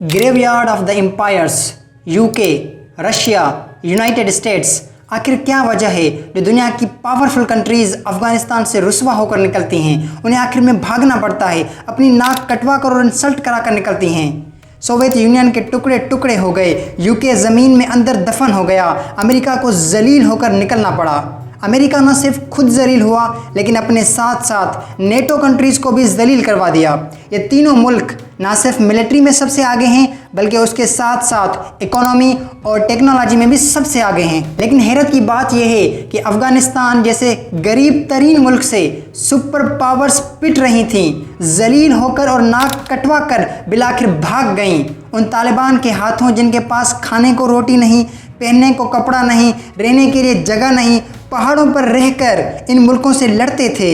Grave yard of the empires, UK, Russia, United States. आखिर क्या वजह है जो दुनिया की पावरफुल कंट्रीज़ अफ़गानिस्तान से रुस्वा होकर निकलती हैं? उन्हें आखिर में भागना पड़ता है, अपनी नाक कटवा कर और इंसल्ट करा कर निकलती हैं। सोवियत यूनियन के टुकड़े टुकड़े हो गए, यूके ज़मीन में अंदर दफन हो गया, अमेरिका को जलील होकर निकलना पड़ा। अमेरिका न सिर्फ खुद जलील हुआ लेकिन अपने साथ साथ नेटो कंट्रीज़ को भी जलील करवा दिया। ये तीनों मुल्क ना सिर्फ मिलिट्री में सबसे आगे हैं बल्कि उसके साथ साथ इकोनॉमी और टेक्नोलॉजी में भी सबसे आगे हैं। लेकिन हैरत की बात यह है कि अफ़गानिस्तान जैसे गरीब तरीन मुल्क से सुपर पावर्स पिट रही थीं, जलील होकर और नाक कटवा कर बिलाखिर भाग गईं उन तालिबान के हाथों जिनके पास खाने को रोटी नहीं, पहनने को कपड़ा नहीं, रहने के लिए जगह नहीं, पहाड़ों पर रहकर इन मुल्कों से लड़ते थे।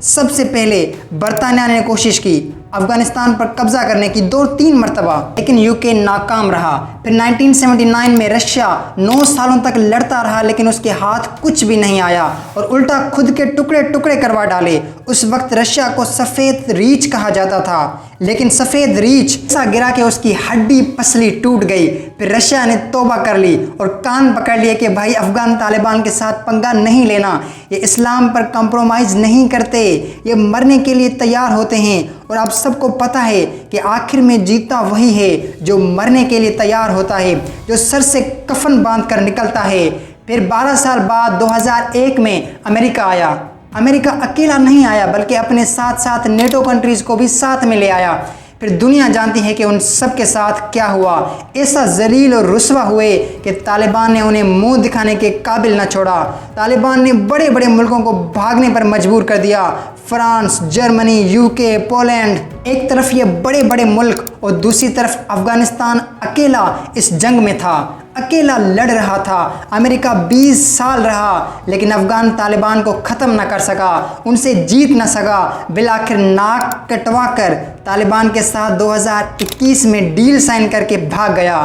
सबसे पहले बरतानिया ने कोशिश की अफ़गानिस्तान पर कब्ज़ा करने की 2-3 मरतबा, लेकिन यूके नाकाम रहा। फिर 1979 में रशिया 9 सालों तक लड़ता रहा लेकिन उसके हाथ कुछ भी नहीं आया और उल्टा खुद के टुकड़े टुकड़े करवा डाले। उस वक्त रशिया को सफ़ेद रीछ कहा जाता था, लेकिन सफ़ेद रीछ ऐसा गिरा कि उसकी हड्डी पसली टूट गई। फिर रशिया ने तौबा कर ली और कान पकड़ लिए कि भाई अफ़गान तालिबान के साथ पंगा नहीं लेना, ये इस्लाम पर कंप्रोमाइज़ नहीं करते, ये मरने के लिए तैयार होते हैं। और अब सबको पता है कि आखिर में जीता वही है जो मरने के लिए तैयार होता है, जो सर से कफन बांध कर निकलता है। फिर 12 साल बाद 2001 में अमेरिका आया। अमेरिका अकेला नहीं आया बल्कि अपने साथ साथ नेटो कंट्रीज़ को भी साथ में ले आया। फिर दुनिया जानती है कि उन सब के साथ क्या हुआ। ऐसा जलील और रुस्वा हुए कि तालिबान ने उन्हें मुंह दिखाने के काबिल न छोड़ा। तालिबान ने बड़े बड़े मुल्कों को भागने पर मजबूर कर दिया। France, Germany, UK, Poland. एक तरफ ये बड़े बड़े मुल्क और दूसरी तरफ अफ़गानिस्तान अकेला इस जंग में था, अकेला लड़ रहा था। अमेरिका 20 साल रहा लेकिन अफ़गान तालिबान को ख़त्म न कर सका, उनसे जीत न सका। बिलाखिर नाक कटवा कर तालिबान के साथ 2021 में डील साइन करके भाग गया।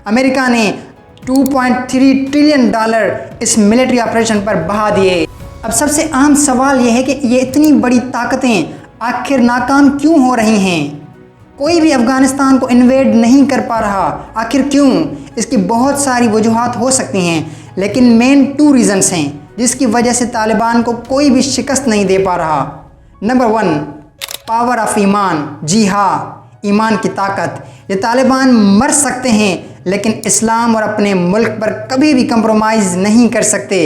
अमेरिका ने $2.3 ट्रिलियन इस मिलिट्री ऑपरेशन पर बहा दिए। अब सबसे अहम सवाल यह है कि ये इतनी बड़ी ताकतें आखिर नाकाम क्यों हो रही हैं? कोई भी अफ़गानिस्तान को इन्वेड नहीं कर पा रहा, आखिर क्यों? इसकी बहुत सारी वजूहात हो सकती हैं लेकिन मेन 2 रीज़न्स हैं जिसकी वजह से तालिबान को कोई भी शिकस्त नहीं दे पा रहा। नंबर 1, पावर ऑफ ईमान। जी हाँ, ईमान की ताकत। ये तालिबान मर सकते हैं लेकिन इस्लाम और अपने मुल्क पर कभी भी कंप्रोमाइज़ नहीं कर सकते।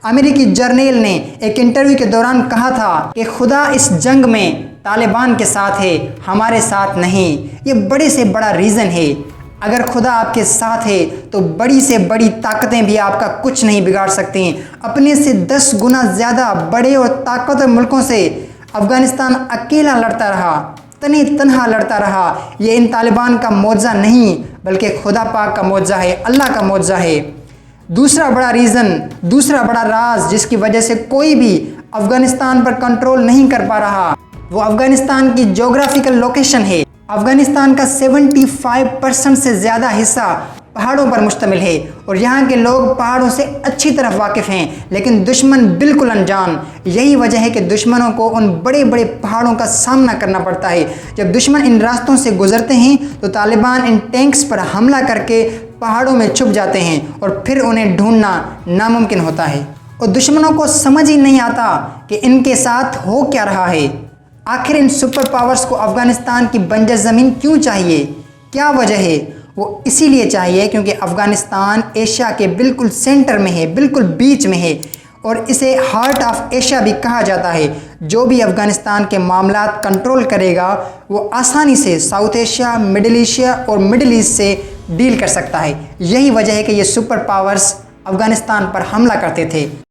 अमेरिकी जर्नल ने एक इंटरव्यू के दौरान कहा था कि खुदा इस जंग में तालिबान के साथ है, हमारे साथ नहीं। ये बड़े से बड़ा रीज़न है। अगर खुदा आपके साथ है तो बड़ी से बड़ी ताकतें भी आपका कुछ नहीं बिगाड़ सकती। अपने से 10 गुना ज़्यादा बड़े और ताकतवर मुल्कों से अफ़गानिस्तान अकेला लड़ता रहा, तने तनहा लड़ता रहा। ये इन तालिबान का मौजज़ा नहीं बल्कि खुदा पाक का मौजज़ा है, अल्लाह का मौजज़ा है। दूसरा बड़ा रीज़न, दूसरा बड़ा राज जिसकी वजह से कोई भी अफ़गानिस्तान पर कंट्रोल नहीं कर पा रहा, वो अफ़गानिस्तान की जोग्राफिकल लोकेशन है। अफ़गानिस्तान का 75% से ज़्यादा हिस्सा पहाड़ों पर मुश्तमिल है और यहाँ के लोग पहाड़ों से अच्छी तरह वाकिफ़ हैं लेकिन दुश्मन बिल्कुल अनजान। यही वजह है कि दुश्मनों को उन बड़े बड़े पहाड़ों का सामना करना पड़ता है। जब दुश्मन इन रास्तों से गुजरते हैं तो तालिबान इन टैंक्स पर हमला करके पहाड़ों में छुप जाते हैं और फिर उन्हें ढूंढना नामुमकिन होता है और दुश्मनों को समझ ही नहीं आता कि इनके साथ हो क्या रहा है। आखिर इन सुपर पावर्स को अफ़गानिस्तान की बंजर ज़मीन क्यों चाहिए? क्या वजह है? वो इसीलिए चाहिए क्योंकि अफ़गानिस्तान एशिया के बिल्कुल सेंटर में है, बिल्कुल बीच में है और इसे हार्ट ऑफ एशिया भी कहा जाता है। जो भी अफ़गानिस्तान के मामलात कंट्रोल करेगा वो आसानी से साउथ एशिया, मिडिल एशिया और मिडिल ईस्ट से डील कर सकता है। यही वजह है कि ये सुपर पावर्स अफ़गानिस्तान पर हमला करते थे।